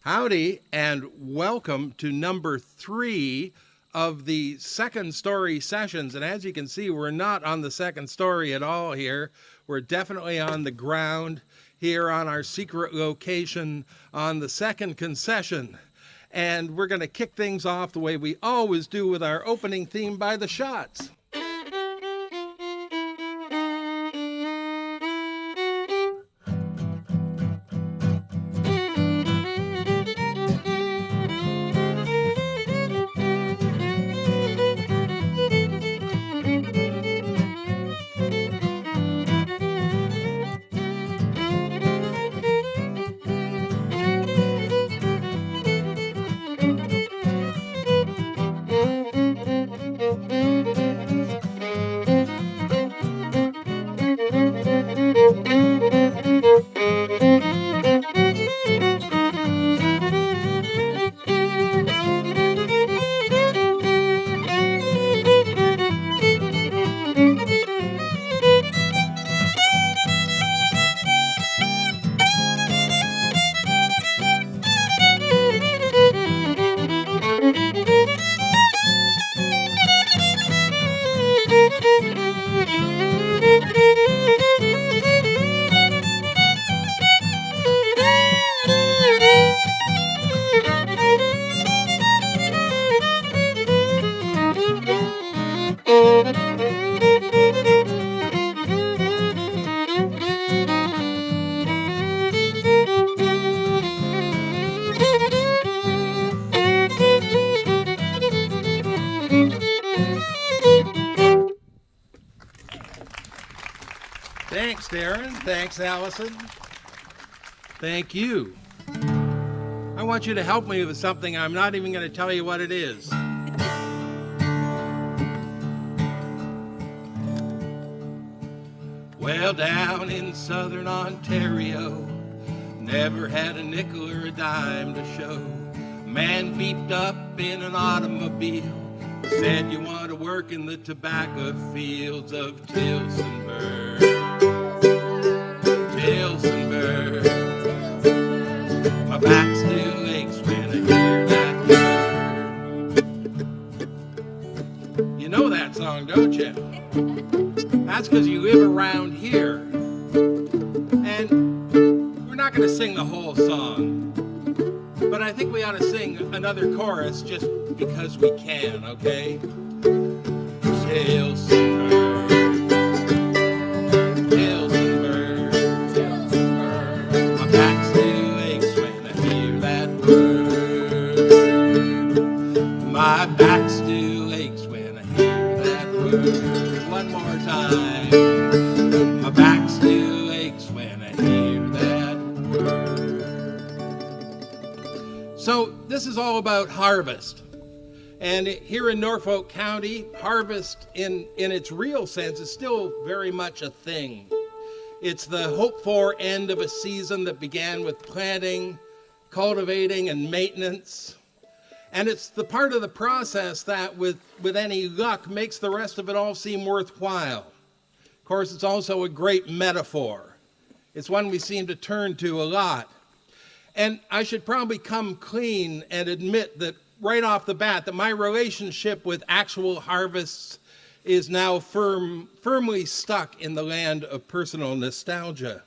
Howdy, and welcome to number 3 of the Second Storey Sessions. And as you can see, we're not on the second story at all here. We're definitely on the ground here on our secret location on the second Concession. And we're going to kick things off the way we always do with our opening theme by the Schotts. Thanks, Darren. Thanks, Allison. Thank you. I want you to help me with something. I'm not even going to tell you what it is. Well, down in southern Ontario, never had a nickel or a dime to show. Man beeped up in an automobile, said, "You want to work in the tobacco fields of Tilsonburg." Tilsonburg. My back still aches when I hear that word. You know that song, don't you? That's because you live around here. And we're not going to sing the whole song, but I think we ought to sing another chorus just because we can, okay? Tilsonburg. My back still aches when I hear that word. One more time. My back still aches when I hear that word. So this is all about harvest. And here in Norfolk County, harvest in its real sense is still very much a thing. It's the hoped-for end of a season that began with planting, cultivating, and maintenance. And it's the part of the process that, with any luck, makes the rest of it all seem worthwhile. Of course, it's also a great metaphor. It's one we seem to turn to a lot. And I should probably come clean and admit that right off the bat that my relationship with actual harvests is now firmly stuck in the land of personal nostalgia.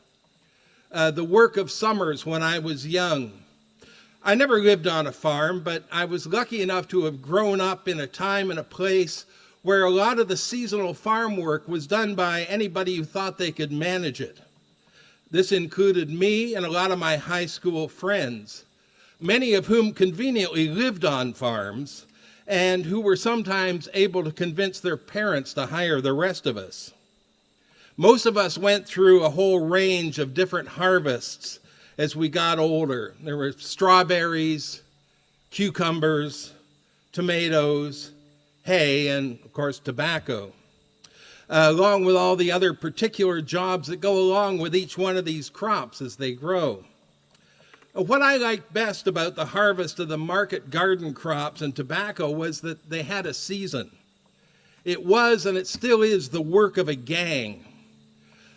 The work of summers when I was young. I never lived on a farm, but I was lucky enough to have grown up in a time and a place where a lot of the seasonal farm work was done by anybody who thought they could manage it. This included me and a lot of my high school friends, many of whom conveniently lived on farms and who were sometimes able to convince their parents to hire the rest of us. Most of us went through a whole range of different harvests as we got older. There were strawberries, cucumbers, tomatoes, hay, and of course tobacco, along with all the other particular jobs that go along with each one of these crops as they grow. What I liked best about the harvest of the market garden crops and tobacco was that they had a season. It was, and it still is, the work of a gang.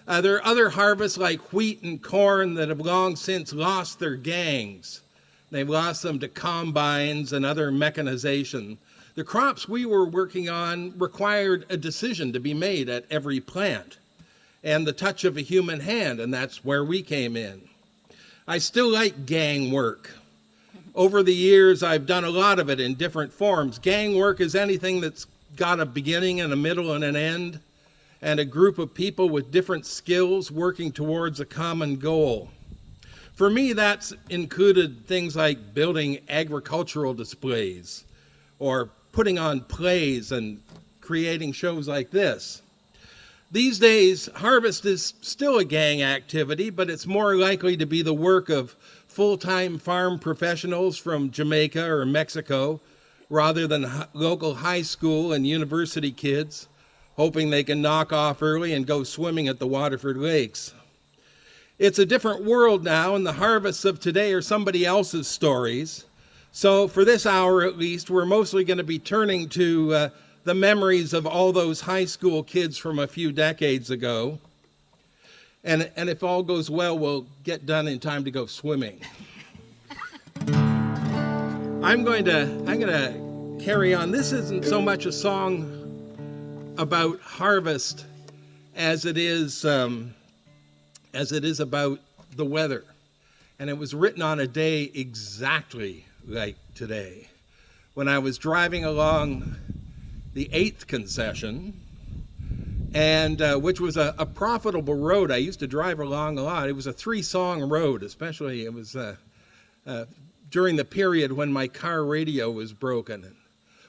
There are other harvests like wheat and corn that have long since lost their gangs. They lost them to combines and other mechanization. The crops we were working on required a decision to be made at every plant and the touch of a human hand, and that's where we came in. I still like gang work. Over the years, I've done a lot of it in different forms. Gang work is anything that's got a beginning and a middle and an end, and a group of people with different skills working towards a common goal. For me, that's included things like building agricultural displays or putting on plays and creating shows like this. These days, harvest is still a gang activity, but it's more likely to be the work of full-time farm professionals from Jamaica or Mexico rather than local high school and university kids hoping they can knock off early and go swimming at the Waterford lakes. It's a different world now, and the harvests of today are somebody else's stories. So for this hour at least, we're mostly going to be turning to the memories of all those high school kids from a few decades ago. And if all goes well, we'll get done in time to go swimming. I'm going to carry on. This isn't so much a song about harvest as it is about the weather. And it was written on a day exactly like today, when I was driving along the 8th Concession, and which was a profitable road. I used to drive along a lot. It was a 3-song road, especially it was during the period when my car radio was broken. And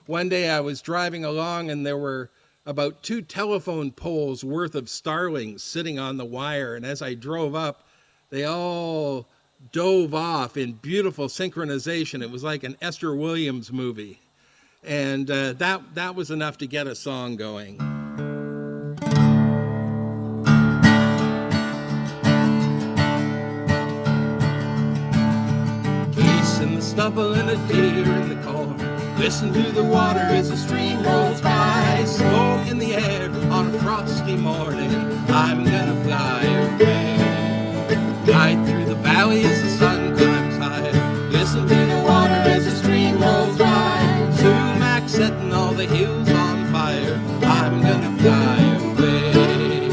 one day I was driving along, and there were about 2 telephone poles worth of starlings sitting on the wire, and as I drove up, they all dove off in beautiful synchronization. It was like an Esther Williams movie, and that was enough to get a song going. Geese in the stubble and a deer in the corn. Listen to the water as the stream rolls by. Smoke in the air on a frosty morning. I'm gonna fly away. Ride through the valley as the sun climbs high. Listen to the water as the stream rolls by. Sumac setting all the hills on fire. I'm gonna fly away.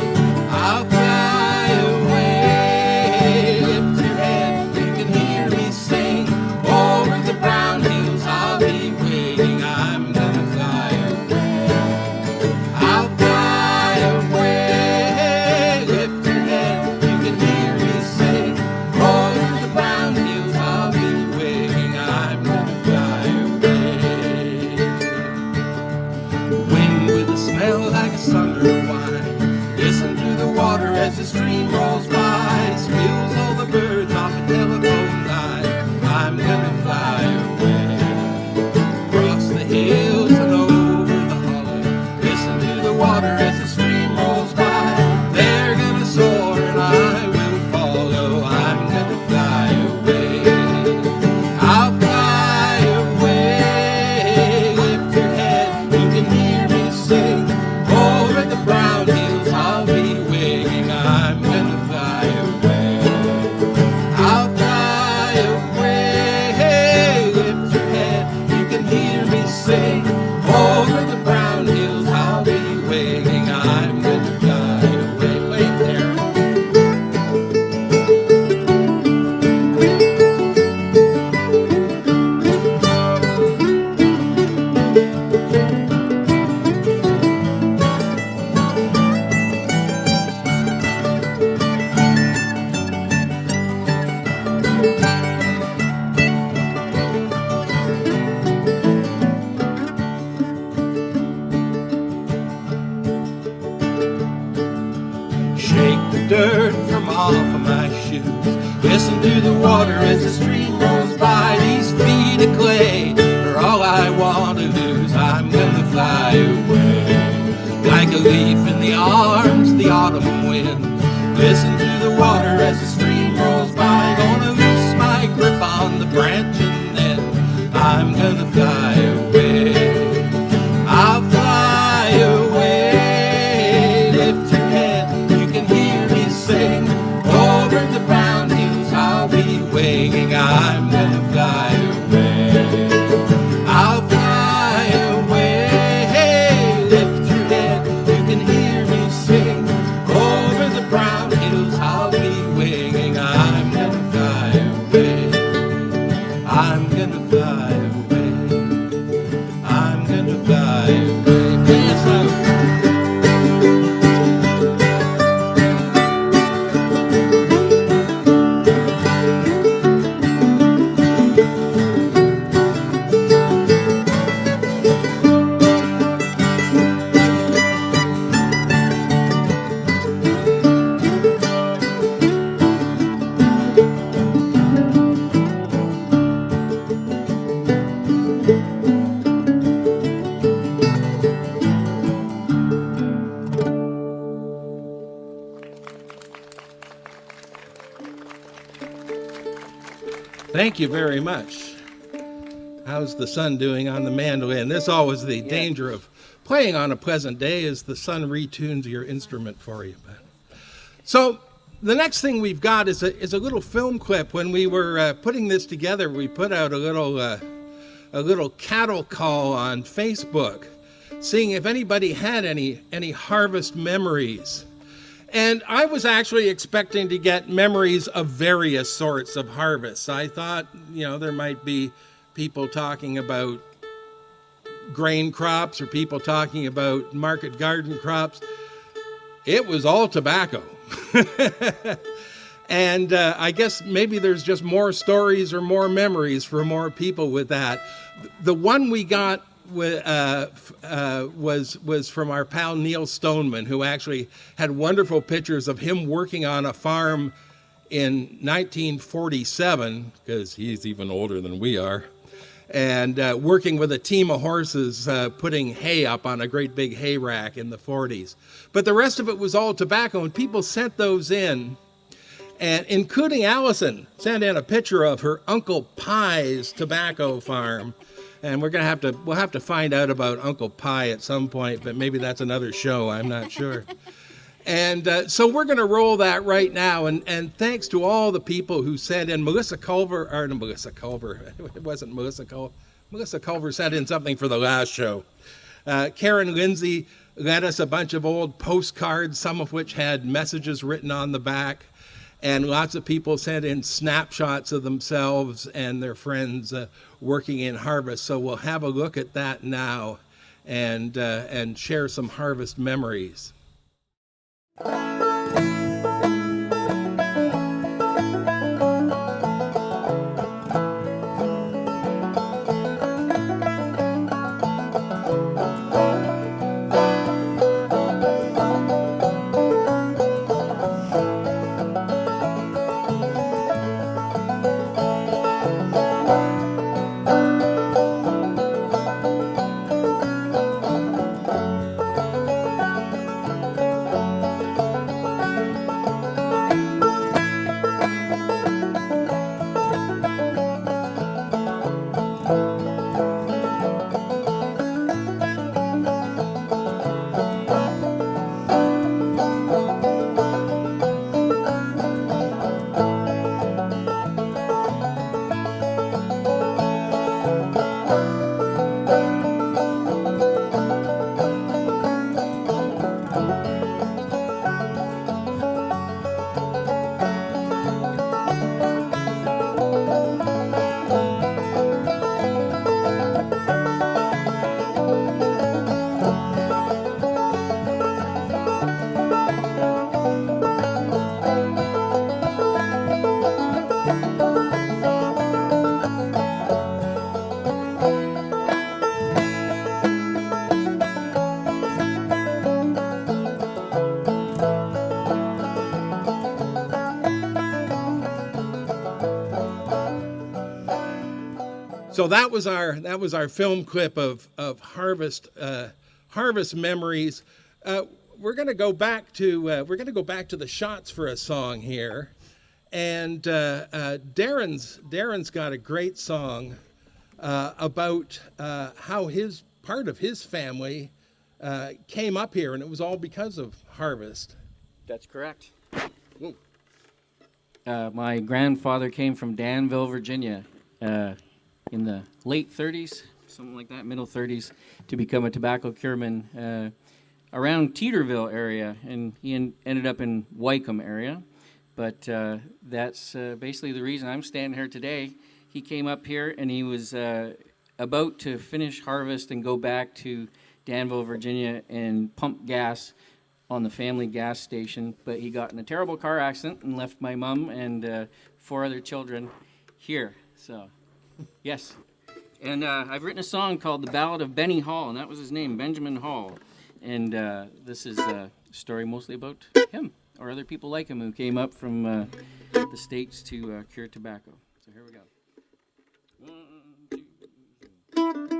I'll fly away. Lift your head, you can hear me sing. Over the brown hills I'll be waiting. I'm gonna fly away. I'll fly away. Lift your head, I'm gonna fly away. I'm gonna fly away. Play us out. Thank you very much. How's the sun doing on the mandolin? There's always the danger of playing on a pleasant day as the sun retunes your instrument for you. So the next thing we've got is a little film clip. When we were putting this together, we put out a little cattle call on Facebook, seeing if anybody had any harvest memories. And I was actually expecting to get memories of various sorts of harvests. I thought, there might be people talking about grain crops or people talking about market garden crops. It was all tobacco. And I guess maybe there's just more stories or more memories for more people with that. The one we got was from our pal Neil Stoneman, who actually had wonderful pictures of him working on a farm in 1947, because he's even older than we are, and working with a team of horses putting hay up on a great big hay rack in the 40s. But the rest of it was all tobacco, and people sent those in, and including Allison sent in a picture of her Uncle Pie's tobacco farm. And we'll have to find out about Uncle Pie at some point, but maybe that's another show, I'm not sure. And so we're going to roll that right now, and thanks to all the people who sent in. Melissa Culver, it wasn't Melissa Culver. Melissa Culver sent in something for the last show. Karen Lindsay lent us a bunch of old postcards, some of which had messages written on the back. And lots of people sent in snapshots of themselves and their friends working in harvest. So we'll have a look at that now and share some harvest memories. So that was our film clip of harvest memories. We're going to go back to the Schotts for a song here, and Darren's got a great song about how his part of his family came up here, and it was all because of harvest. That's correct. My grandfather came from Danville, Virginia, in the late 30s, something like that, middle 30s, to become a tobacco cureman around Teeterville area, and he ended up in Wycombe area. But that's basically the reason I'm standing here today. he came up here and he was about to finish harvest and go back to Danville, Virginia, and pump gas on the family gas station, but he got in a terrible car accident and left my mom and 4 other children here. So, yes. And I've written a song called The Ballad of Benny Hall, and that was his name, Benjamin Hall. And this is a story mostly about him, or other people like him who came up from the States to cure tobacco. So here we go. 1, 2, 3.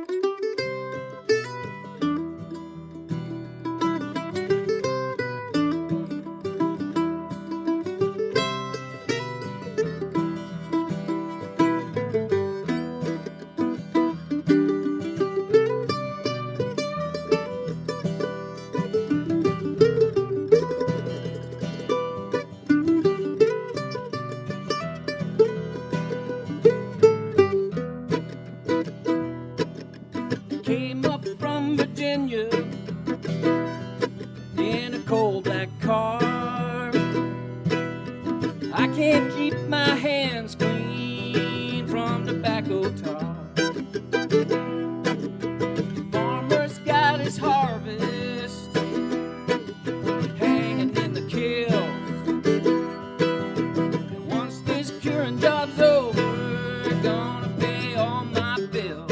Came up from Virginia in a coal black car. I can't keep my hands clean from tobacco tar. Farmer's got his harvest hanging in the kilns. And once this curing job's over, gonna pay all my bills.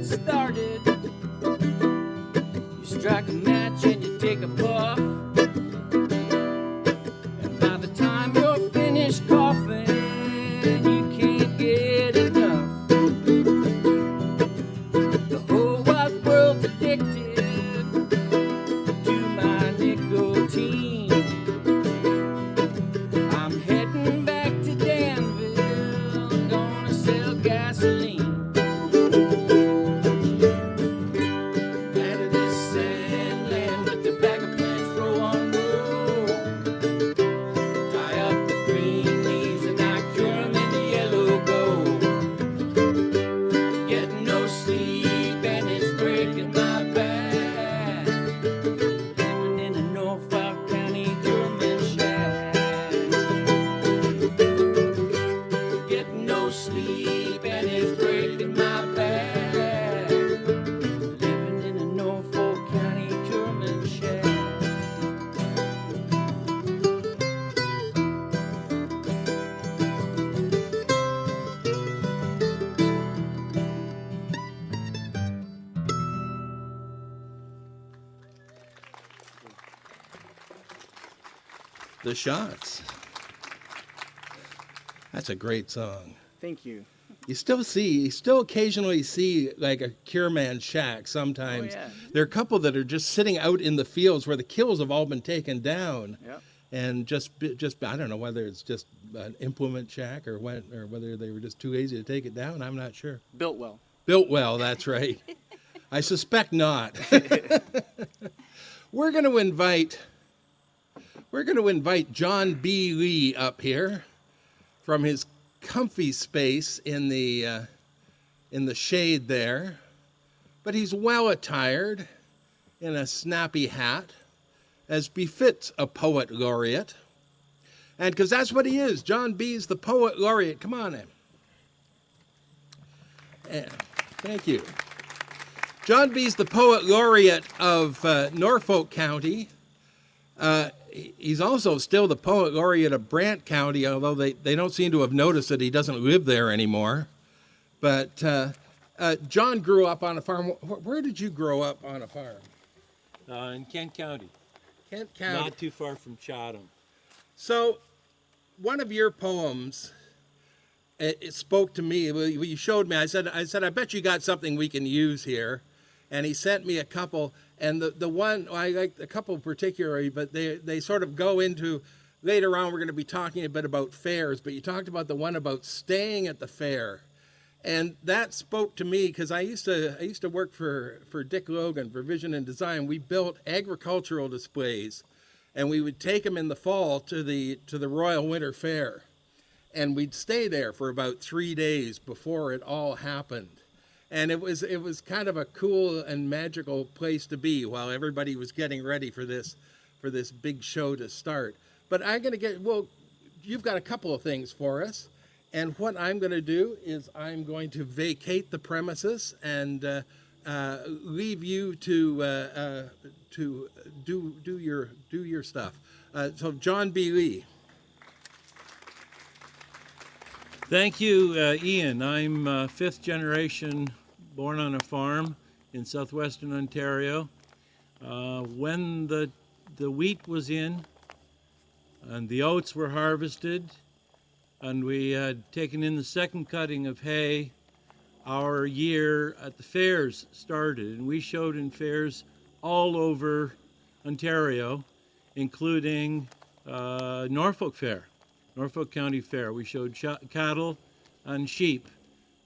Started. You strike a match and you take a puff, and by the time you're finished coughing, you can't get enough. The whole wide world's addicted to my nicotine. I'm heading back to Danville, gonna sell gasoline. The Schotts. That's a great song. Thank you. You still occasionally see like a cureman shack sometimes. Oh, yeah. There are a couple that are just sitting out in the fields where the kills have all been taken down. Yep. And just I don't know whether it's just an implement shack or whether they were just too lazy to take it down. I'm not sure. Built well. Built well, that's right. I suspect not. We're going to invite John B. Lee up here from his comfy space in the shade there, but he's well attired in a snappy hat, as befits a poet laureate, and because that's what he is. John B's the poet laureate. Come on in. Thank you. John B's the poet laureate of Norfolk County. He's also still the poet laureate of Brant County, although they don't seem to have noticed that he doesn't live there anymore. But John grew up on a farm. Where did you grow up on a farm? In Kent County. Kent County. Not too far from Chatham. So, one of your poems, it spoke to me. Well, you showed me. I said, I bet you got something we can use here. And he sent me a couple. And the one, I like a couple particularly, but they sort of go into, later on we're going to be talking a bit about fairs, but you talked about the one about staying at the fair. And that spoke to me because I used to work for Dick Logan for Vision and Design. We built agricultural displays, and we would take them in the fall to the Royal Winter Fair, and we'd stay there for about 3 days before it all happened. And it was kind of a cool and magical place to be while everybody was getting ready for this big show to start. But you've got a couple of things for us. And what I'm going to do is I'm going to vacate the premises and leave you to do your stuff. So John B. Lee. Thank you, Ian. I'm fifth generation, born on a farm in southwestern Ontario. When the wheat was in and the oats were harvested, and we had taken in the second cutting of hay, our year at the fairs started. And we showed in fairs all over Ontario, including Norfolk Fair, Norfolk County Fair. We showed cattle and sheep.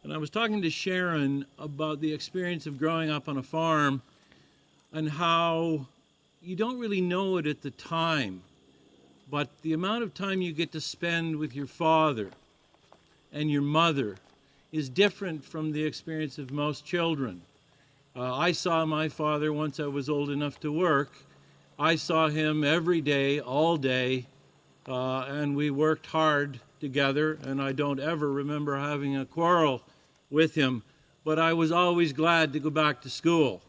And I was talking to Sharon about the experience of growing up on a farm and how you don't really know it at the time, but the amount of time you get to spend with your father and your mother is different from the experience of most children. I saw my father once I was old enough to work. I saw him every day, all day, and we worked hard together, and I don't ever remember having a quarrel with him, but I was always glad to go back to school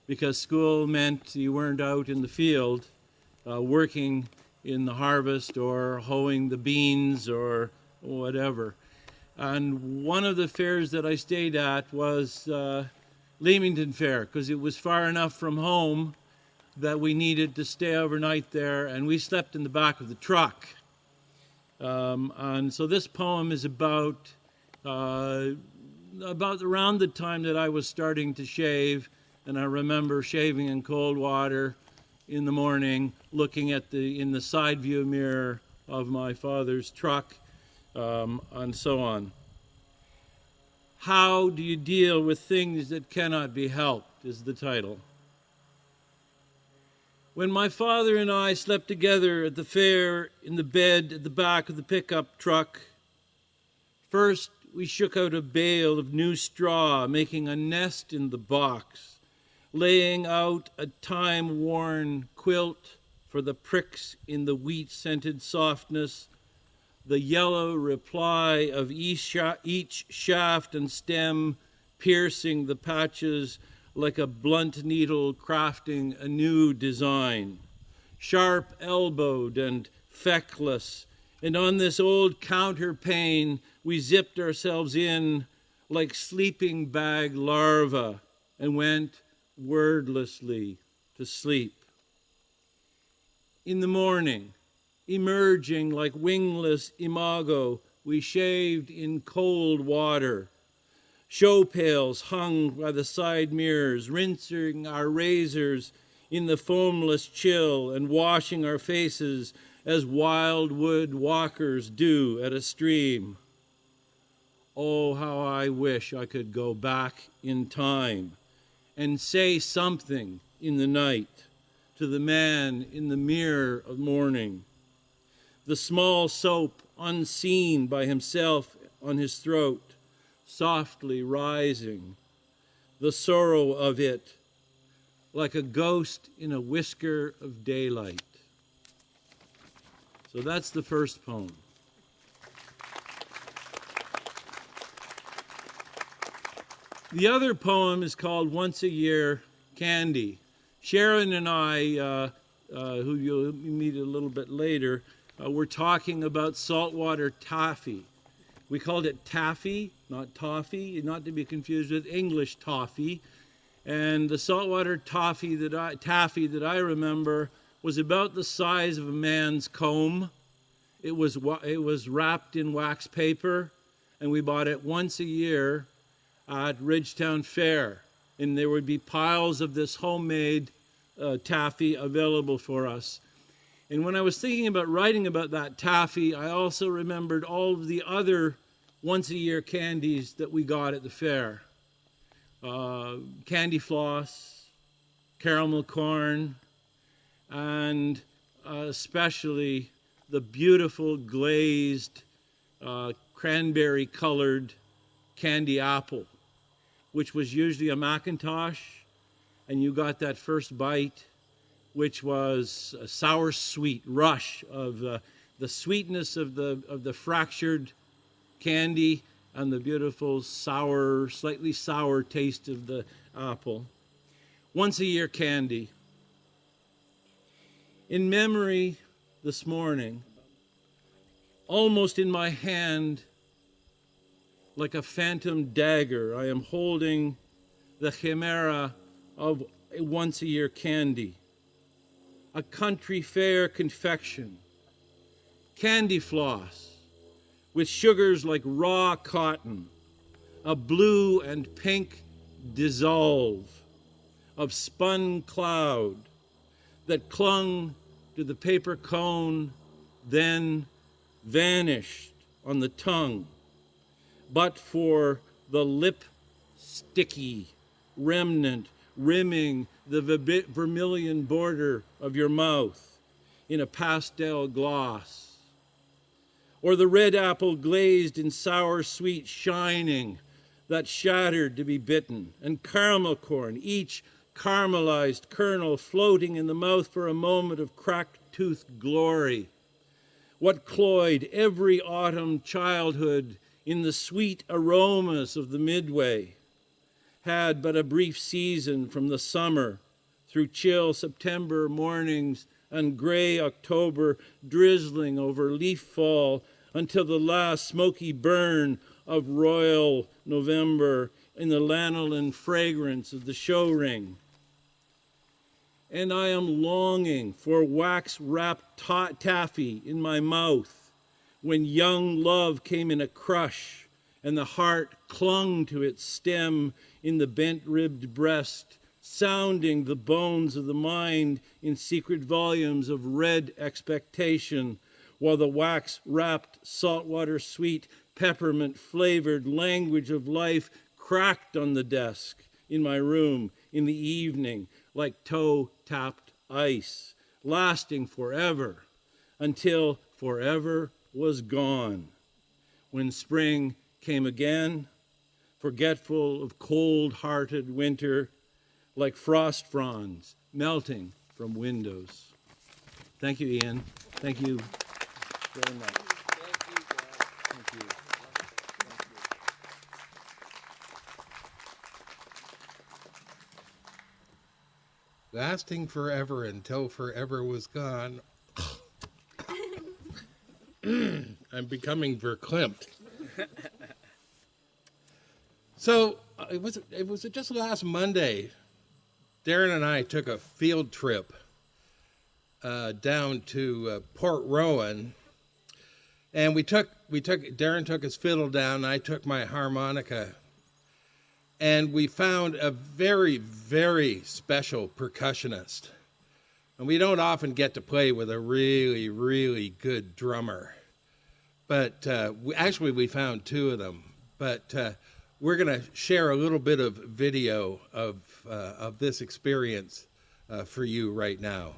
because school meant you weren't out in the field working in the harvest or hoeing the beans or whatever. And one of the fairs that I stayed at was Leamington Fair, because it was far enough from home that we needed to stay overnight there, and we slept in the back of the truck. And so this poem is about around the time that I was starting to shave, and I remember shaving in cold water in the morning, looking at in the side view mirror of my father's truck, and so on. How do you deal with things that cannot be helped is the title. When my father and I slept together at the fair in the bed at the back of the pickup truck, first we shook out a bale of new straw, making a nest in the box, laying out a time-worn quilt for the pricks in the wheat-scented softness, the yellow reply of each shaft and stem piercing the patches like a blunt needle crafting a new design, sharp-elbowed and feckless, and on this old counterpane we zipped ourselves in like sleeping bag larvae and went wordlessly to sleep. In the morning, emerging like wingless imago we shaved in cold water. Show pails hung by the side mirrors, rinsing our razors in the foamless chill and washing our faces as wildwood walkers do at a stream. Oh, how I wish I could go back in time and say something in the night to the man in the mirror of morning. The small soap unseen by himself on his throat, softly rising, the sorrow of it like a ghost in a whisker of daylight. So that's the first poem. The other poem is called Once a Year Candy. Sharon and I, who you'll meet a little bit later, were talking about saltwater taffy. We called it taffy, not toffee, not to be confused with English toffee. And the saltwater taffy that I remember was about the size of a man's comb. It was wrapped in wax paper, and we bought it once a year at Ridgetown Fair. And there would be piles of this homemade taffy available for us. And when I was thinking about writing about that taffy, I also remembered all of the other once-a-year candies that we got at the fair. Candy floss, caramel corn, and especially the beautiful glazed cranberry-colored candy apple, which was usually a Macintosh, and you got that first bite, which was a sour sweet rush of the sweetness of the fractured candy and the beautiful sour, slightly sour taste of the apple. Once a year candy. In memory this morning, almost in my hand, like a phantom dagger, I am holding the chimera of a once a year candy. A country fair confection, candy floss with sugars like raw cotton, a blue and pink dissolve of spun cloud that clung to the paper cone, then vanished on the tongue, but for the lip sticky remnant rimming the vermilion border of your mouth in a pastel gloss, or the red apple glazed in sour sweet shining that shattered to be bitten, and caramel corn, each caramelized kernel floating in the mouth for a moment of cracked tooth glory. What cloyed every autumn childhood in the sweet aromas of the midway had but a brief season from the summer through chill September mornings and gray October drizzling over leaf fall until the last smoky burn of royal November in the lanolin fragrance of the show ring. And I am longing for wax-wrapped taffy in my mouth when young love came in a crush and the heart clung to its stem in the bent-ribbed breast, sounding the bones of the mind in secret volumes of red expectation, while the wax-wrapped, saltwater sweet, peppermint-flavored language of life cracked on the desk in my room in the evening like toe-tapped ice, lasting forever, until forever was gone. When spring came again, forgetful of cold-hearted winter, like frost fronds melting from windows. Thank you, Ian. Thank you very much. Thank you. Lasting forever until forever was gone. I'm becoming verklempt. So it was just last Monday, Darren and I took a field trip down to Port Rowan, And Darren took his fiddle down, and I took my harmonica. And we found a very, very special percussionist. And we don't often get to play with a really, really good drummer. But we found two of them. But we're going to share a little bit of video of this experience for you right now.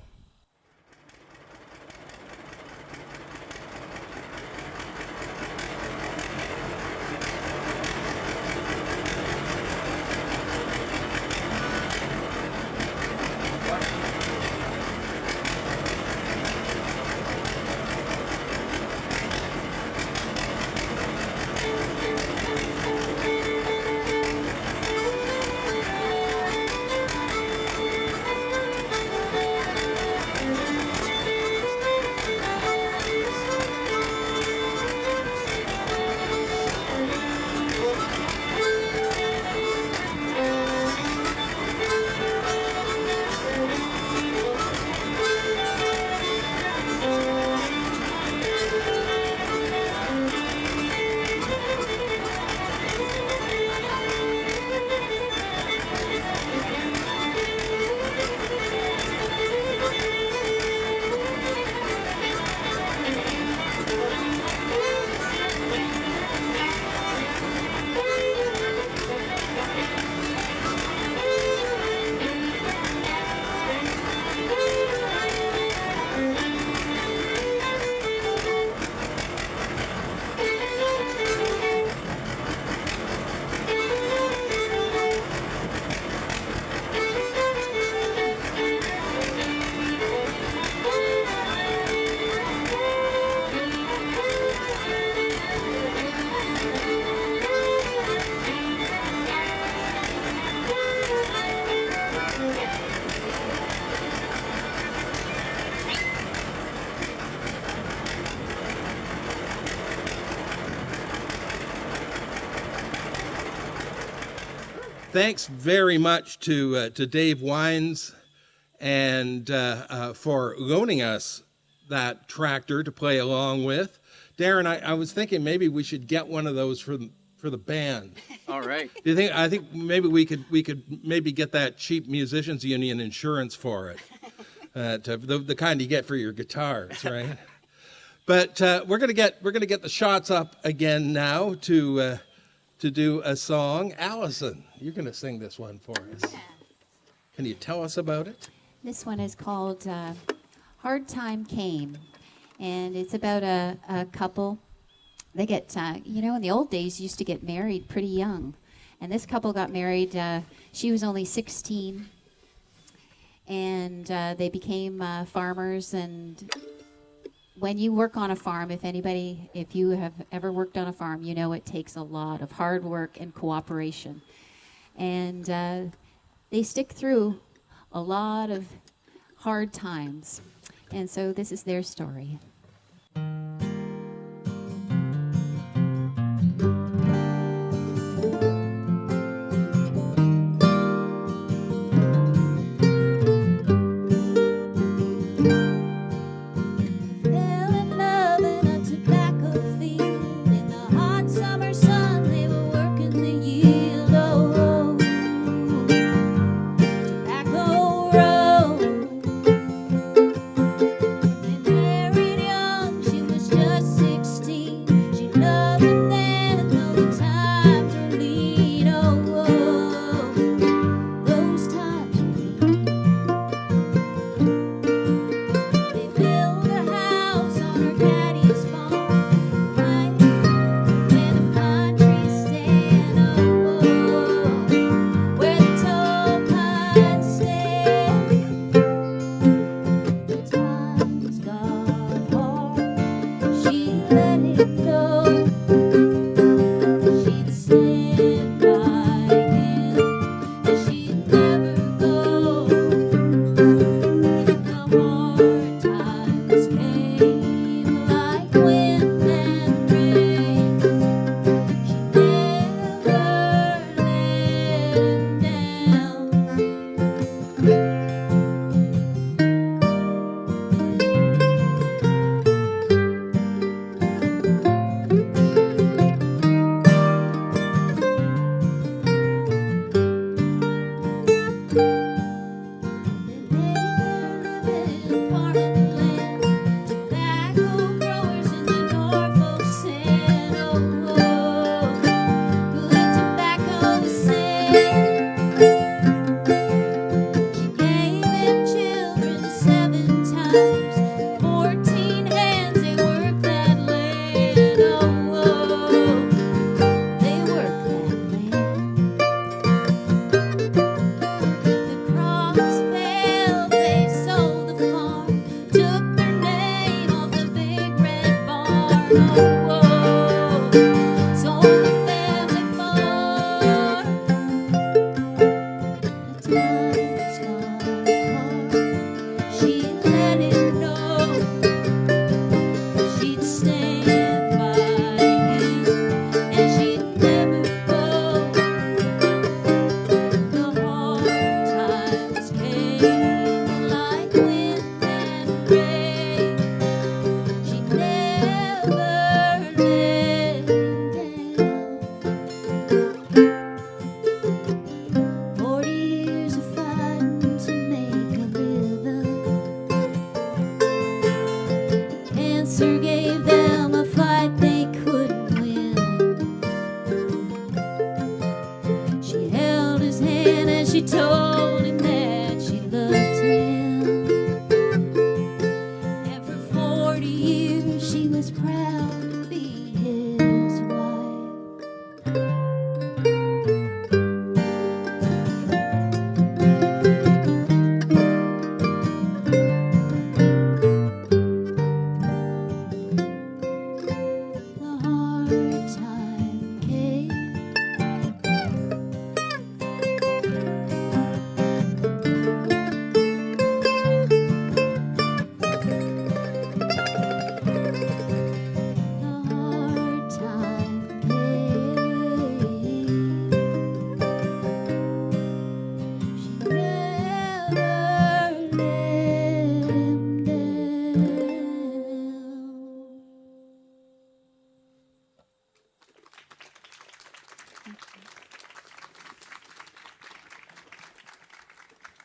Thanks very much to Dave Wines and for loaning us that tractor to play along with. Darren, I was thinking maybe we should get one of those for the band. All right. Do you think? I think maybe we could maybe get that cheap musicians union insurance for it, the kind you get for your guitars, right? But we're gonna get the Schotts up again now to do a song. Allison, you're gonna sing this one for us. Yes. Can you tell us about it? This one is called Hard Time Came, and it's about a couple. They get, in the old days, used to get married pretty young. And this couple got married, she was only 16, and they became farmers. And when you work on a farm, if you have ever worked on a farm, you know it takes a lot of hard work and cooperation. And they stick through a lot of hard times. And so this is their story. Married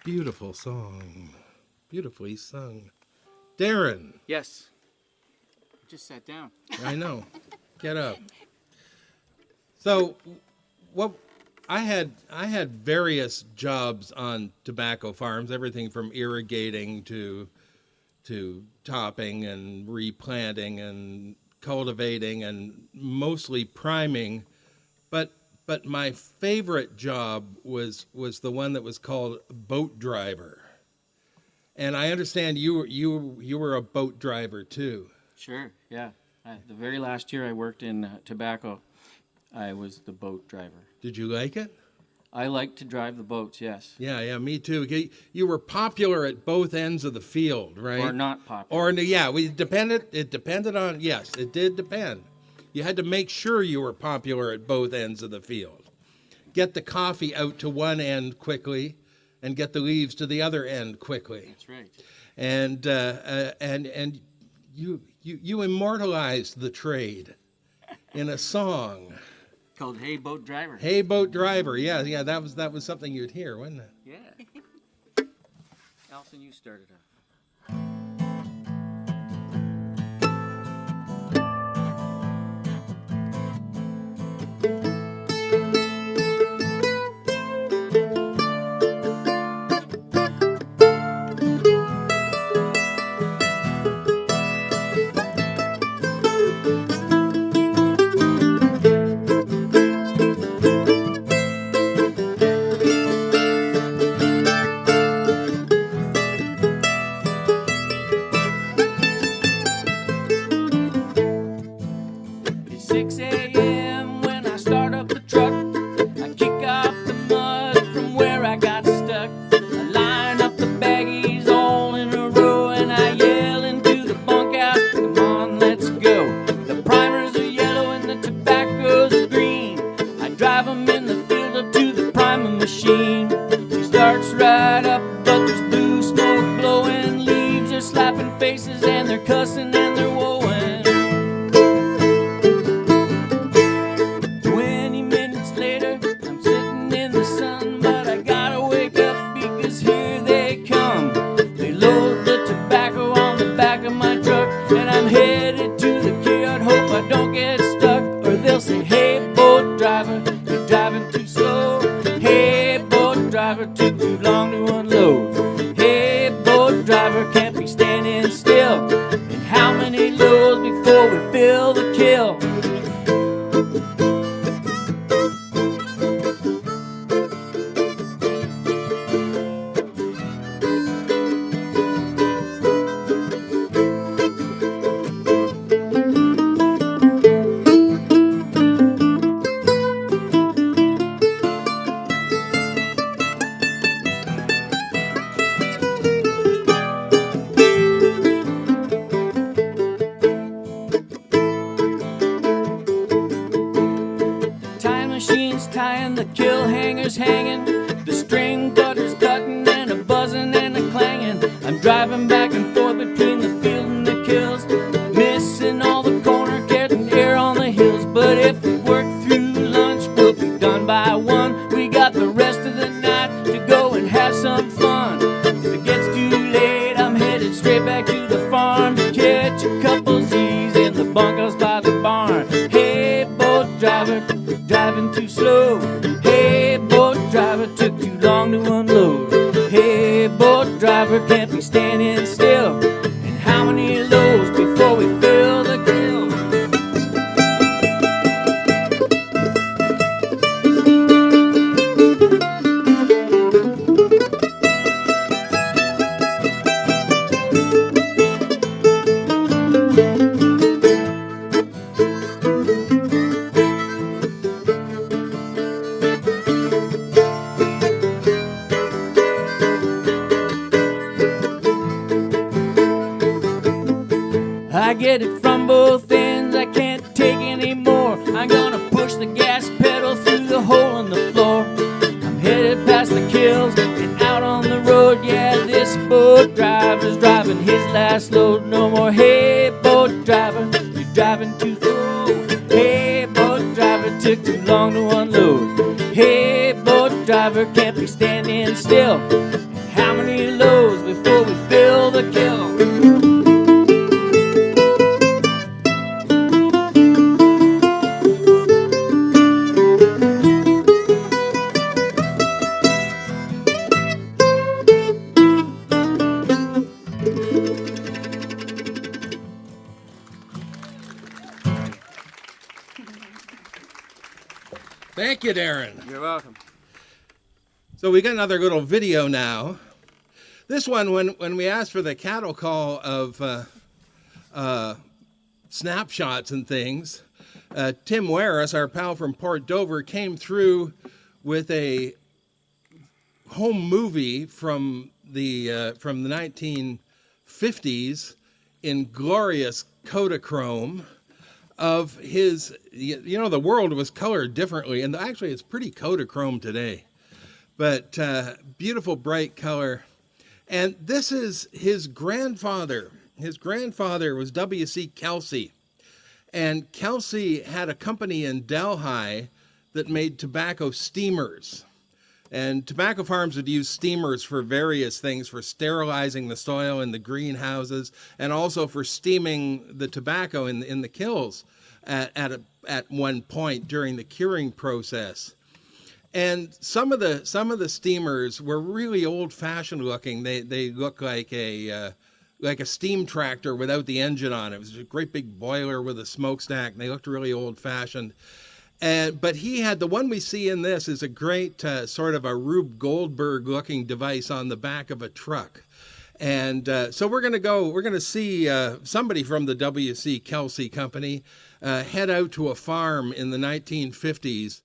Beautiful song. Beautifully sung. Darren. Yes. Just sat down. I know. Get up. So, what I had various jobs on tobacco farms, everything from irrigating to topping and replanting and cultivating and mostly priming, but my favorite job was the one that was called boat driver. And I understand you were a boat driver too. Sure, yeah. The very last year I worked in tobacco, I was the boat driver. Did you like it? I like to drive the boats, yes. Yeah, me too. You were popular at both ends of the field, right? Or not popular. Or yeah, it depended on, yes, it did depend. You had to make sure you were popular at both ends of the field. Get the coffee out to one end quickly, and get the leaves to the other end quickly. That's right. And you immortalized the trade in a song Called Hey Boat Driver. Hey Boat Driver. Yeah, that was something you'd hear, wasn't it? Yeah. Alison, you started off. It's 6 a.m. when I start up the truck. I kick off the mud from where I got stuck. I line up the baggies all in a row and I yell into the bunkhouse, come on, let's go. The primers are yellow and the tobacco's green. I drive them in the field up to the primer machine. She starts right up, but there's blue smoke blowing. Leaves are slapping faces and they're cussing and they're woeing. 20 minutes later, I'm sitting in the sun, but I gotta wake up because here they come. They load the tobacco on the back of my truck, and I'm headed to the keyard. Hope I don't get stuck, or they'll say, hey, boat driver, you're driving too slow. Hey, boat driver, took too long to unload. Hey, boat driver, can't be standing still. And how many loads before we fill the kill? Time machines tying, the kill hangers hanging, the string cutters cutting, and a buzzing and a clanging. I'm driving back and forth between the field and the kills, missing all the corner, getting air on the hills. But if we work through lunch, we'll be done by 1. We got the rest of the night to go and have some fun. If it gets too late, I'm headed straight back to the farm to catch a couple Z's in the bunkhouse by the barn. Hey, boat driver, driving too slow. Hey, boat driver, took too long to unload. Hey, boat driver, can't be standing still. And how many loads before we fill the grill? I get it from both ends, I can't take any more. I'm gonna push the gas pedal through the hole in the floor. I'm headed past the kills and out on the road. Yeah, this boat driver's driving his last load. No more, hey, boat driver, you're driving too slow. Hey, boat driver, took too long to unload. Hey, boat driver, can't be standing still. How many loads before we fill the kiln? Thank you, Darren. You're welcome. So we got another little video now. This one, when we asked for the cattle call of snapshots and things, Tim Warris, our pal from Port Dover, came through with a home movie from the 1950s in glorious Kodachrome of his, the world was colored differently, and actually it's pretty Kodachrome today, but beautiful bright color. And this is his grandfather. His grandfather was W.C. Kelsey, and Kelsey had a company in Delhi that made tobacco steamers. And tobacco farms would use steamers for various things, for sterilizing the soil in the greenhouses, and also for steaming the tobacco in the kilns at one point during the curing process. And some of the steamers were really old-fashioned looking. They look like a steam tractor without the engine on it. It was a great big boiler with a smokestack, and they looked really old-fashioned. But he had, the one we see in this is a great sort of a Rube Goldberg looking device on the back of a truck. And so we're going to see somebody from the W.C. Kelsey Company head out to a farm in the 1950s.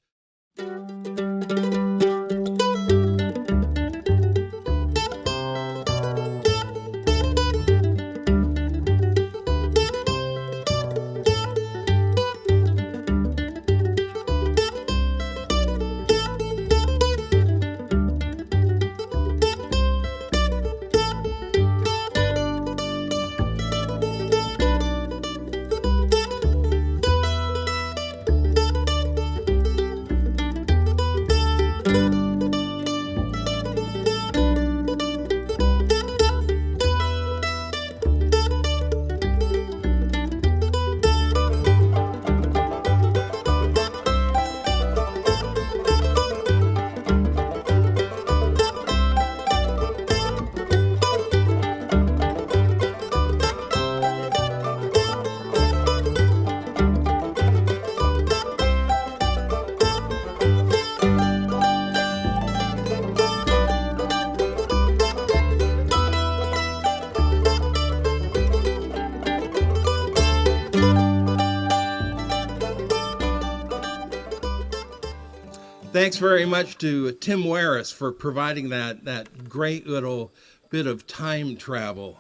Thanks very much to Tim Warris for providing that great little bit of time travel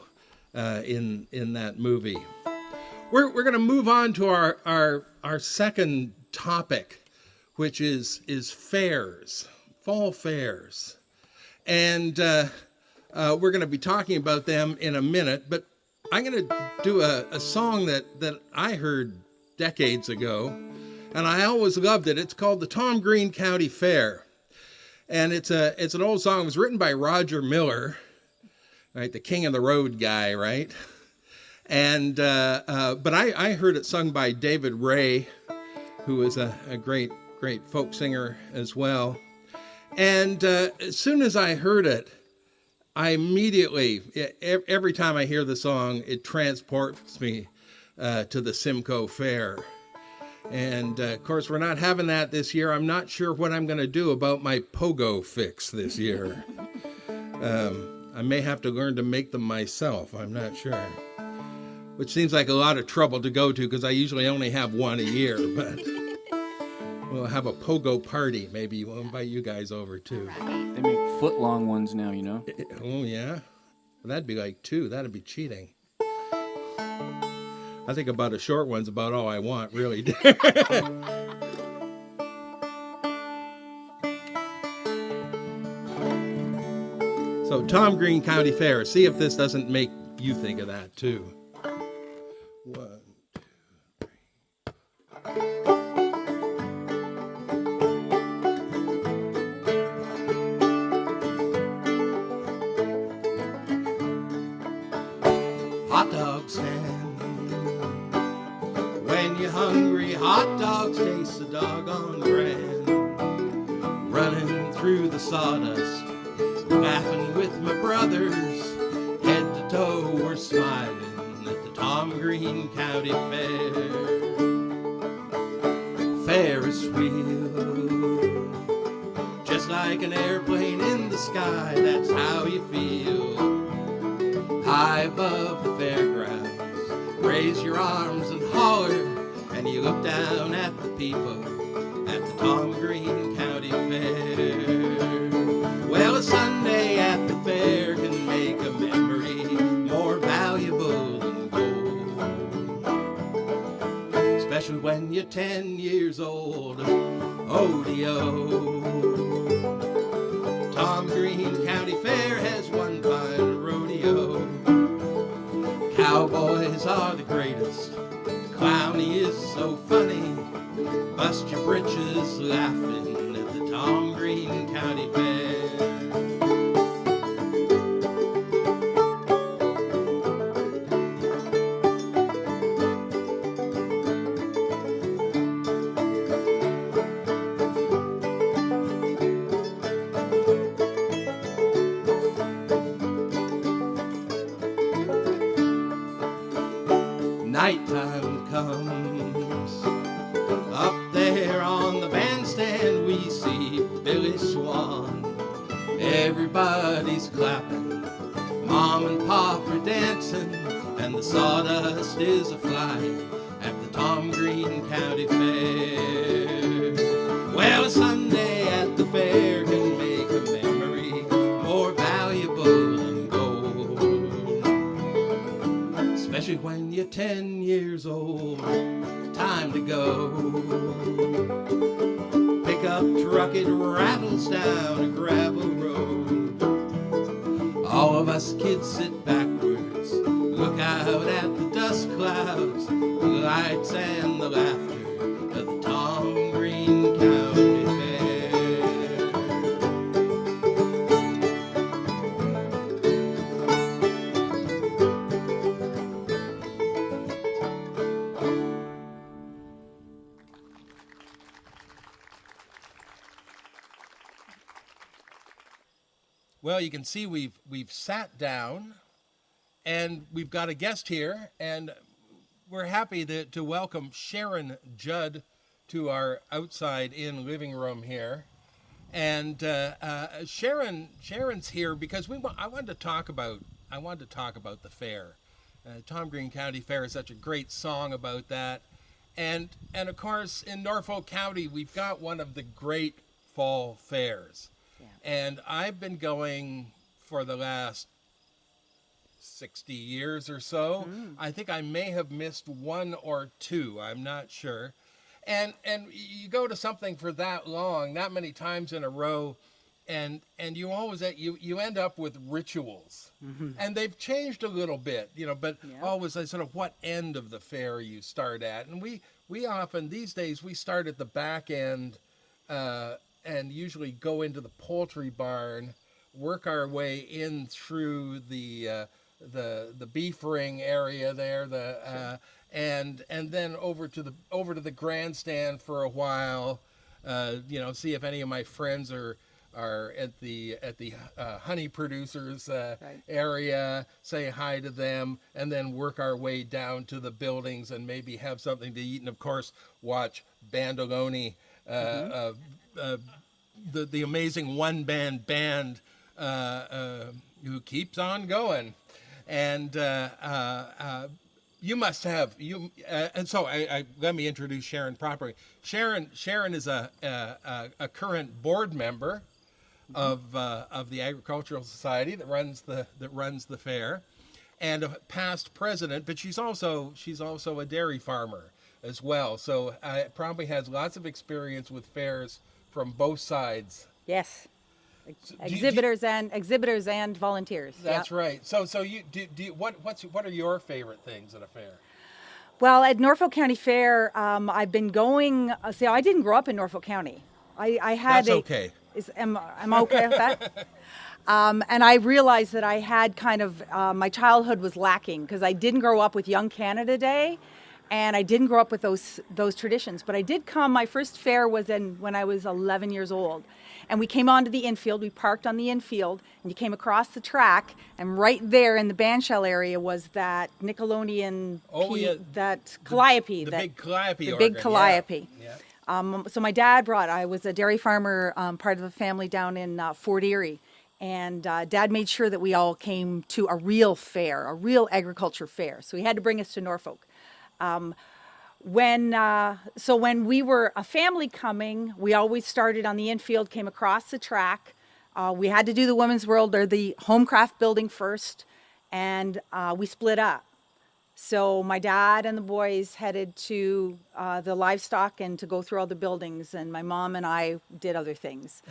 in that movie. We're going to move on to our second topic, which is fairs, fall fairs. And we're going to be talking about them in a minute, but I'm going to do a song that I heard decades ago, and I always loved it. It's called the Tom Green County Fair. And it's an old song. It was written by Roger Miller, right? The king of the road guy, right? And but I heard it sung by David Ray, who is a great folk singer as well. And as soon as I heard it, I immediately, every time I hear the song, it transports me to the Simcoe Fair. And, of course, we're not having that this year. I'm not sure what I'm going to do about my pogo fix this year. I may have to learn to make them myself. I'm not sure. Which seems like a lot of trouble to go to because I usually only have one a year. But we'll have a pogo party. Maybe we'll invite you guys over, too. They make foot-long ones now, you know. Oh, yeah? Well, that'd be like 2. That'd be cheating. I think about a short one's about all I want, really. So, Tom Green County Fair. See if this doesn't make you think of that, too. 1, 2, 3. dogs taste so doggone grand. Running through the sawdust, laughing with my brothers, head to toe we're smiling at the Tom Green County Fair. Ferris wheel, just like an airplane in the sky, that's how you feel. High above the fairgrounds, raise your arms and holler, and you look down at the people at the Tom Green County Fair. Well, a Sunday at the fair can make a memory more valuable than gold, especially when you're 10 years old. Oh-de-oh. Tom Green County Fair has one fine rodeo. Cowboys are the greatest, Clowny is so funny. Bust your britches laughing at the Tom Green County Fair. Nighttime comes, up there on the bandstand we see Billy Swan. Everybody's clapping, Mom and Pop are dancing, and the sawdust is a-flying at the Tom Green County Fair. Well, a Sunday at the fair can make a memory more valuable than gold, especially when you're 10 years old. Time to go. Pickup truck, it rattles down a gravel road. All of us kids sit backwards, look out at the dust clouds, the lights and the laughter of the Tom Green County Fair. Well, you can see we've sat down, and we've got a guest here, and we're happy to welcome Sharon Judd to our outside-in living room here. And Sharon's here because I wanted to talk about the fair. Tom Green County Fair is such a great song about that, and of course in Norfolk County we've got one of the great fall fairs. And I've been going for the last 60 years or so. I think I may have missed one or two. I'm not sure. And you go to something for that long, that many times in a row, and you always you end up with rituals. And they've changed a little bit, but always sort of what end of the fair you start at. And we often these days we start at the back end. And usually go into the poultry barn, work our way in through the beef ring area there, and then over to the grandstand for a while, see if any of my friends are at the honey producers area, say hi to them, and then work our way down to the buildings and maybe have something to eat, and of course watch Bandoloni. The amazing one-man band who keeps on going, and you must have and so I let me introduce Sharon properly. Sharon is a current board member of the Agricultural Society that runs the fair, and a past president, but she's also a dairy farmer as well. So probably has lots of experience with fairs from both sides. Yes, exhibitors and volunteers. That's right. So you what are your favorite things at a fair? Well, at Norfolk County Fair, I've been going. See, I didn't grow up in Norfolk County. I had That's okay. Am I okay with that? And I realized that I had kind of my childhood was lacking because I didn't grow up with Young Canada Day. And I didn't grow up with those traditions, but I did come. My first fair was when I was 11 years old, and we came onto the infield. We parked on the infield, and you came across the track, and right there in the bandshell area was that Nickelodeon, that calliope, the that big calliope, the big calliope. Yeah. So my dad I was a dairy farmer, part of a family down in Fort Erie. And Dad made sure that we all came to a real fair, a real agriculture fair. So he had to bring us to Norfolk. When we were a family coming, we always started on the infield, came across the track. We had to do the Women's World or the Homecraft building first, and we split up. So my dad and the boys headed to the livestock and to go through all the buildings, and my mom and I did other things.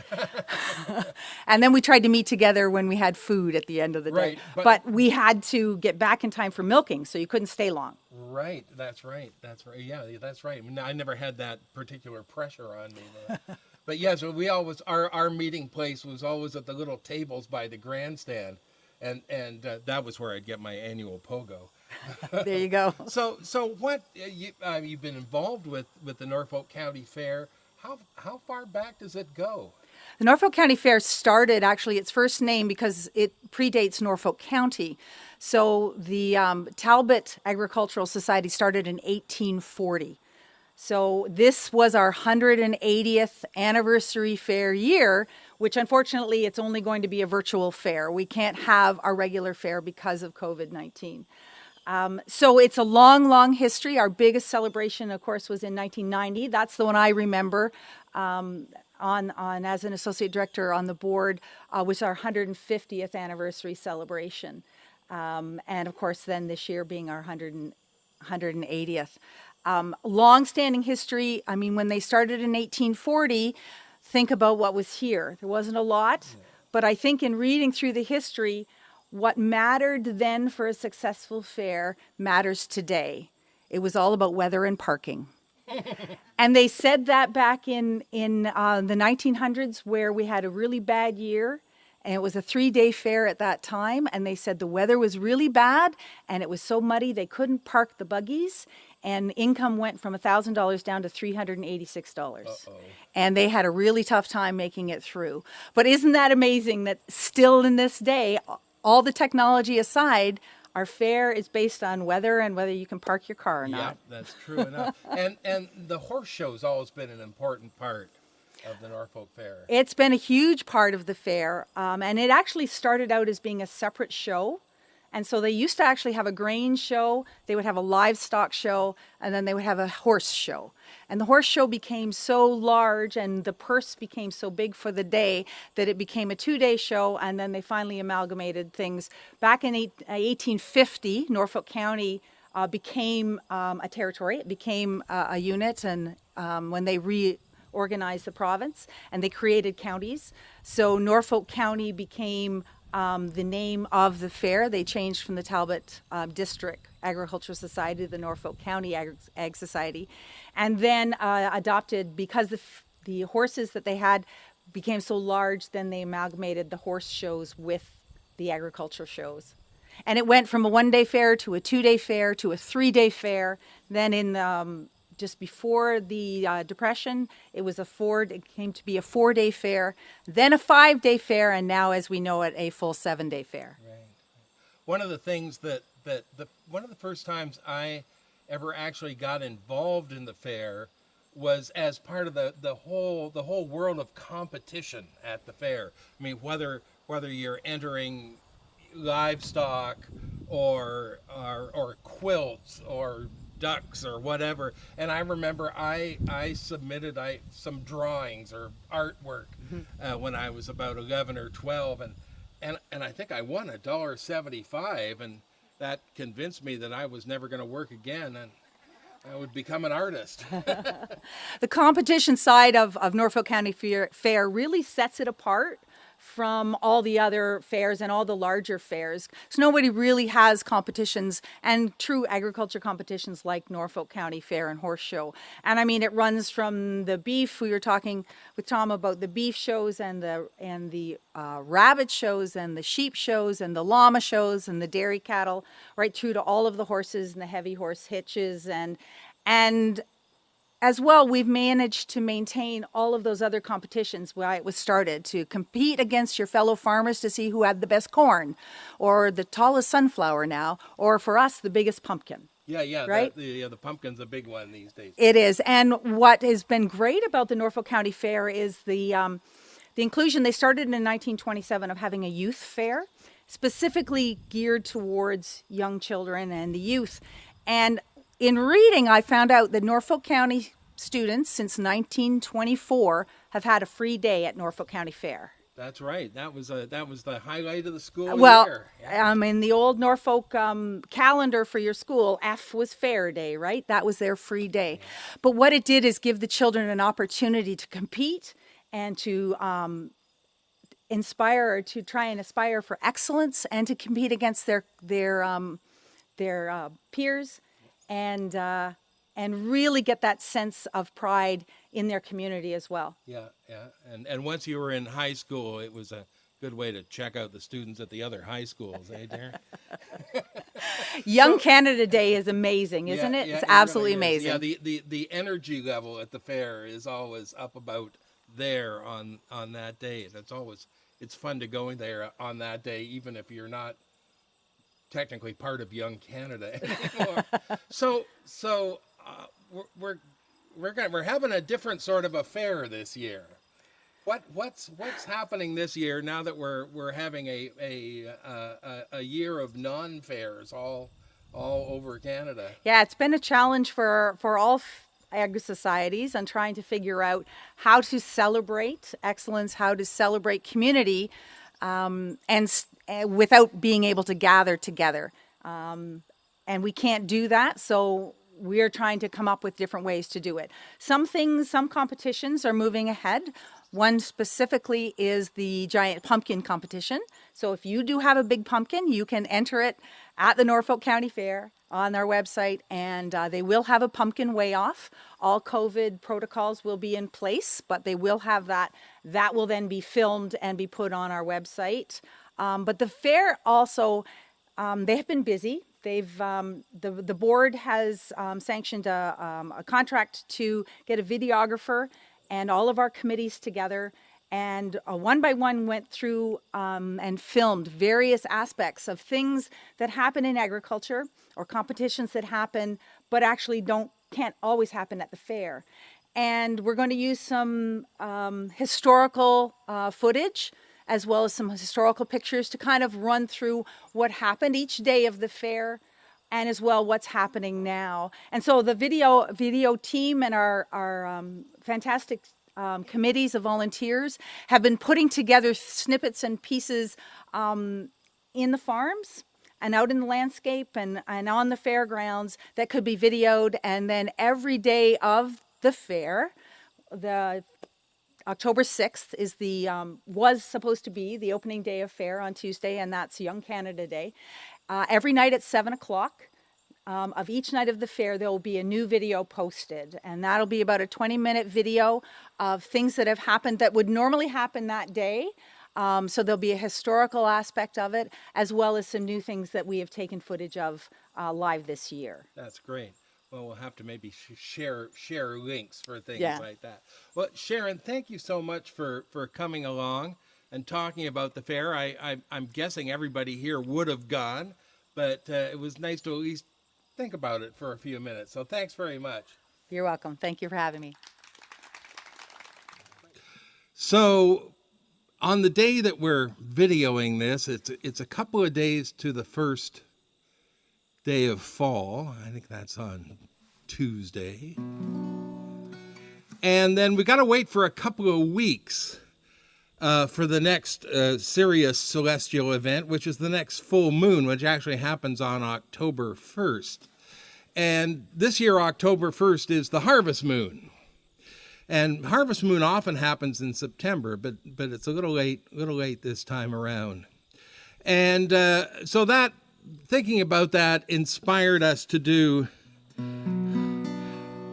And then we tried to meet together when we had food at the end of the day. Right, but we had to get back in time for milking, so you couldn't stay long. Right, that's right. Yeah, that's right. I never had that particular pressure on me. But yes, we always our meeting place was always at the little tables by the grandstand, and that was where I'd get my annual pogo. There you go. So what you've been involved with the Norfolk County Fair? How far back does it go? The Norfolk County Fair started, actually, its first name because it predates Norfolk County. So the Talbot Agricultural Society started in 1840. So this was our 180th anniversary fair year, which unfortunately it's only going to be a virtual fair. We can't have our regular fair because of COVID-19. So it's a long, long history. Our biggest celebration, of course, was in 1990. That's the one I remember. On as an associate director on the board, was our 150th anniversary celebration. And of course, then this year being our 180th. Long-standing history. I mean, when they started in 1840, think about what was here. There wasn't a lot, but I think in reading through the history, what mattered then for a successful fair matters today. It was all about weather and parking. And they said that back in the 1900s, where we had a really bad year, and it was a 3-day fair at that time, and they said the weather was really bad, and it was so muddy they couldn't park the buggies, and income went from $1,000 down to $386. Uh-oh. And they had a really tough time making it through. But isn't that amazing that still in this day, all the technology aside, our fair is based on weather and whether you can park your car or not. Yeah, that's true enough. And the horse show's always been an important part of the Norfolk Fair. It's been a huge part of the fair, and it actually started out as being a separate show. And so they used to actually have a grain show, they would have a livestock show, and then they would have a horse show. And the horse show became so large and the purse became so big for the day that it became a 2-day show, and then they finally amalgamated things. Back in 1850, Norfolk County became a territory. It became a unit, and when they reorganized the province and they created counties. So Norfolk County became the name of the fair. They changed from the Talbot District Agricultural Society to the Norfolk County Ag Society, and then adopted, because the horses that they had became so large, then they amalgamated the horse shows with the agricultural shows. And it went from a 1-day fair to a 2-day fair to a 3-day fair. Then in just before the Depression, it came to be a 4-day fair, then a 5-day fair, and now, as we know it, a full 7-day fair. Right. One of the things one of the first times I ever actually got involved in the fair was as part of the whole world of competition at the fair. I mean, whether you're entering livestock or quilts or ducks or whatever, and I remember I submitted some drawings or artwork when I was about 11 or 12, and I think I won $1.75, and that convinced me that I was never going to work again and I would become an artist. The competition side of Norfolk County Fair really sets it apart from all the other fairs and all the larger fairs. So nobody really has competitions and true agriculture competitions like Norfolk County Fair and Horse Show. And I mean, it runs from the beef. We were talking with Tom about the beef shows and the rabbit shows and the sheep shows and the llama shows and the dairy cattle, right through to all of the horses and the heavy horse hitches. And as well, we've managed to maintain all of those other competitions where it was started, to compete against your fellow farmers to see who had the best corn, or the tallest sunflower now, or for us, the biggest pumpkin. Yeah, right? The pumpkin's a big one these days. It is. And what has been great about the Norfolk County Fair is the inclusion. They started in 1927 of having a youth fair, specifically geared towards young children and the youth. And in reading, I found out that Norfolk County students since 1924 have had a free day at Norfolk County Fair. That's right. That was the highlight of the school Well, year. in the old Norfolk calendar for your school, F was Fair Day, right? That was their free day. But what it did is give the children an opportunity to compete and to inspire, or to try and aspire for excellence, and to compete against their peers. And really get that sense of pride in their community as well. Yeah. And once you were in high school, it was a good way to check out the students at the other high schools, eh, Darren? Young Canada Day is amazing, isn't it? Yeah, It's absolutely really is. amazing. Yeah, the energy level at the fair is always up about there on that day. It's fun to go in there on that day, even if you're not technically part of Young Canada anymore. So we're having a different sort of a fair this year. What's happening this year now that we're having a year of non-fairs all over Canada? Yeah, it's been a challenge for all agri societies on trying to figure out how to celebrate excellence, how to celebrate community, and without being able to gather together. And we can't do that, so we're trying to come up with different ways to do it. Some competitions are moving ahead. One specifically is the giant pumpkin competition. So if you do have a big pumpkin, you can enter it at the Norfolk County Fair on their website, and they will have a pumpkin weigh-off. All COVID protocols will be in place, but they will have that. That will then be filmed and be put on our website. But the fair also, they have been busy. They've the board has sanctioned a contract to get a videographer and all of our committees together, and one by one went through and filmed various aspects of things that happen in agriculture, or competitions that happen but actually can't always happen at the fair. And we're going to use some historical footage, as well as some historical pictures, to kind of run through what happened each day of the fair, and as well what's happening now. And so the video team and our fantastic committees of volunteers have been putting together snippets and pieces in the farms and out in the landscape and on the fairgrounds that could be videoed. And then every day of the fair, the October 6th is was supposed to be the opening day of fair on Tuesday, and that's Young Canada Day. Every night at 7 o'clock of each night of the fair, there will be a new video posted, and that'll be about a 20-minute video of things that have happened that would normally happen that day. So there'll be a historical aspect of it, as well as some new things that we have taken footage of live this year. That's great. Well, we'll have to maybe share links for things like that. Well, Sharon, thank you so much for coming along and talking about the fair. I'm guessing everybody here would have gone, but it was nice to at least think about it for a few minutes. So thanks very much. You're welcome. Thank you for having me. So on the day that we're videoing this, it's a couple of days to the first day of fall. I think that's on Tuesday. And then we got to wait for a couple of weeks for the next serious celestial event, which is the next full moon, which actually happens on October 1st. And this year, October 1st is the harvest moon. And Harvest Moon often happens in September, but it's a little late this time around. And so that, thinking about that, inspired us to do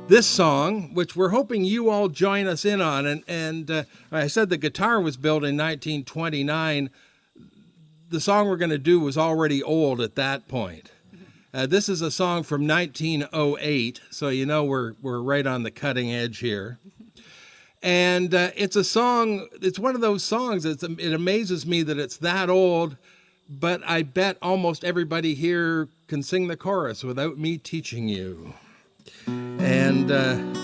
this song, which we're hoping you all join us in on. And I said the guitar was built in 1929. The song we're going to do was already old at that point. This is a song from 1908, so you know we're right on the cutting edge here. And it's a song, it's one of those songs, it amazes me that it's that old, but I bet almost everybody here can sing the chorus without me teaching you. And, of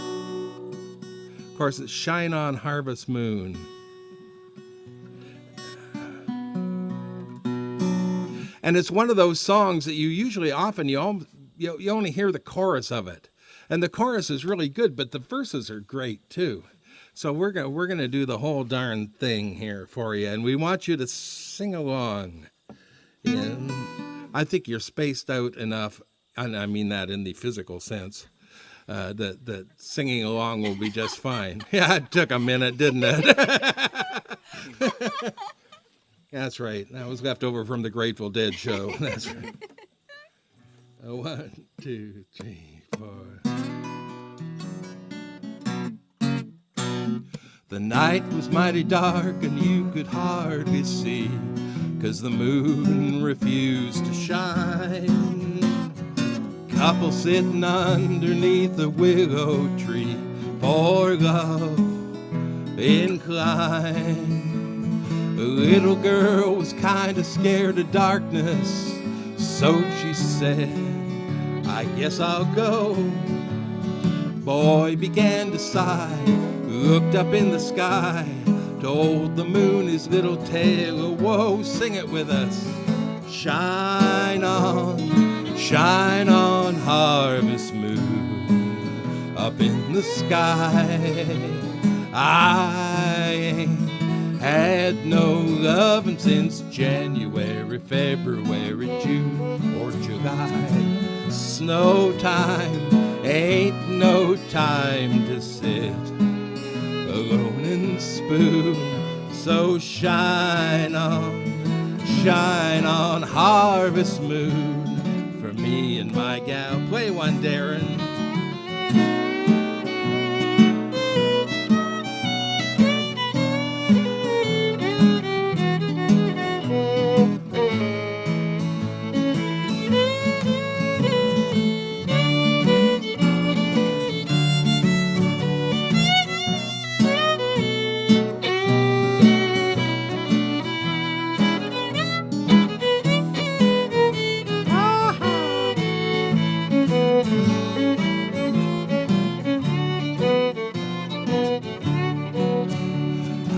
course, it's Shine On Harvest Moon. And it's one of those songs that you usually you only hear the chorus of it. And the chorus is really good, but the verses are great, too. So we're gonna do the whole darn thing here for you, and we want you to sing along. And I think you're spaced out enough, and I mean that in the physical sense, that singing along will be just fine. Yeah, it took a minute, didn't it? That's right. That was left over from the Grateful Dead show. That's right. 1, 2, 3, 4. The night was mighty dark and you could hardly see, 'cause the moon refused to shine. Couple sitting underneath the willow tree, for love inclined. The little girl was kinda scared of darkness, so she said, I guess I'll go. Boy began to sigh, looked up in the sky, told the moon his little tale of woe. Sing it with us. Shine on, harvest moon, up in the sky. I ain't had no lovin' since January, February, June, or July. Snow time ain't no time to sit alone and spoon. So shine on, harvest moon, for me and my gal. Play one, Darren.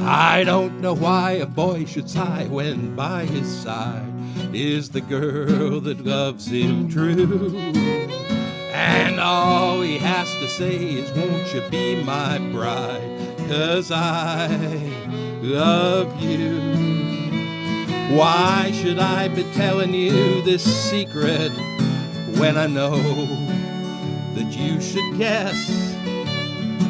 I don't know why a boy should sigh when by his side is the girl that loves him true. And all he has to say is, won't you be my bride, 'cause I love you. Why should I be telling you this secret when I know that you should guess?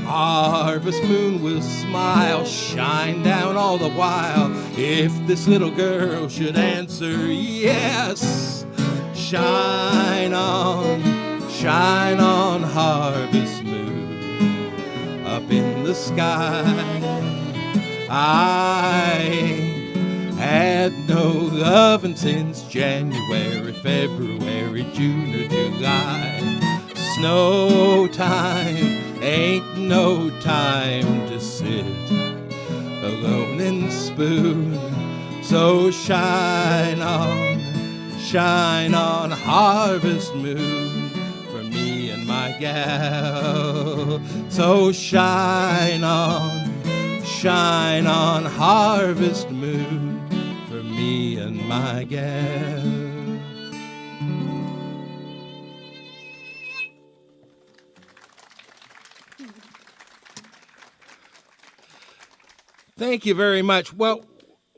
Harvest moon will smile, shine down all the while, if this little girl should answer yes. Shine on, harvest moon, up in the sky. I ain't had no lovin' since January, February, June, or July. Snow time ain't no time to sit alone and spoon. So shine on, harvest moon, for me and my gal. So shine on, harvest moon, for me and my gal. Thank you very much. Well,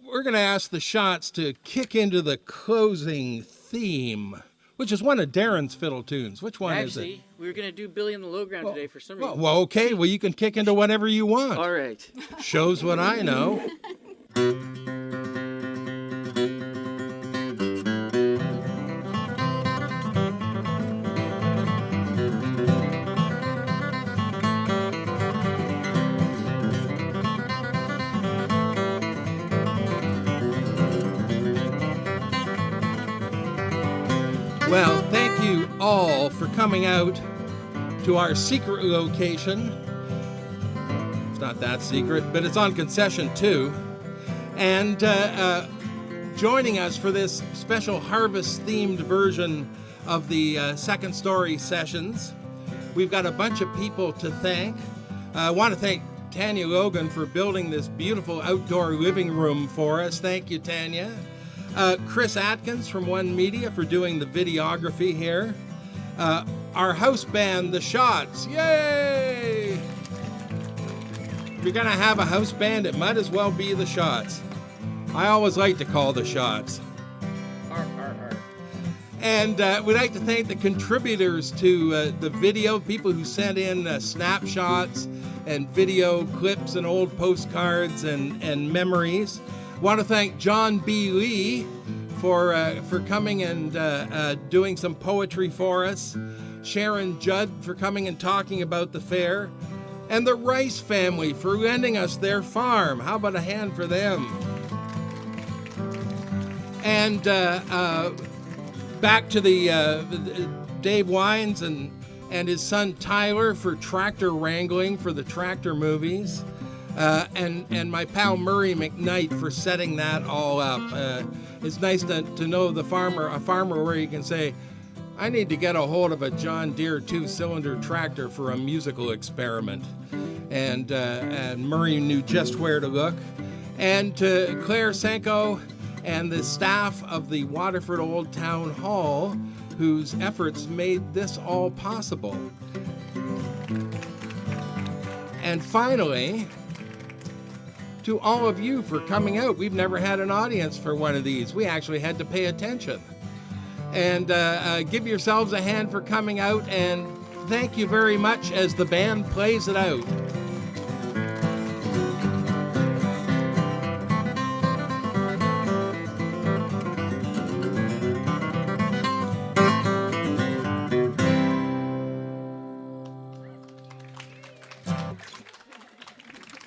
we're going to ask the Schotts to kick into the closing theme, which is one of Darren's fiddle tunes. Which one is it? Actually, we were going to do Billy in the Low Ground today for some reason. Well, okay. Well, you can kick into whatever you want. All right. Shows what I know. Well, thank you all for coming out to our secret location. It's not that secret, but it's on Concession too. And joining us for this special harvest-themed version of the Second Storey Sessions, we've got a bunch of people to thank. I want to thank Tanya Logan for building this beautiful outdoor living room for us. Thank you, Tanya. Chris Atkins from One Media for doing the videography here. Our house band, the Schotts. Yay! If you're going to have a house band, it might as well be the Schotts. I always like to call the Schotts. And we'd like to thank the contributors to the video, people who sent in snapshots and video clips and old postcards and memories. Want to thank John B. Lee for coming and doing some poetry for us. Sharon Judd for coming and talking about the fair. And the Rice family for lending us their farm. How about a hand for them? And back to the Dave Wines and his son Tyler for tractor wrangling for the tractor movies. And my pal Murray McKnight for setting that all up. It's nice to know a farmer where you can say, I need to get a hold of a John Deere 2-cylinder tractor for a musical experiment. And Murray knew just where to look. And to Claire Senko and the staff of the Waterford Old Town Hall, whose efforts made this all possible. And finally, to all of you for coming out. We've never had an audience for one of these. We actually had to pay attention. And give yourselves a hand for coming out, and thank you very much as the band plays it out.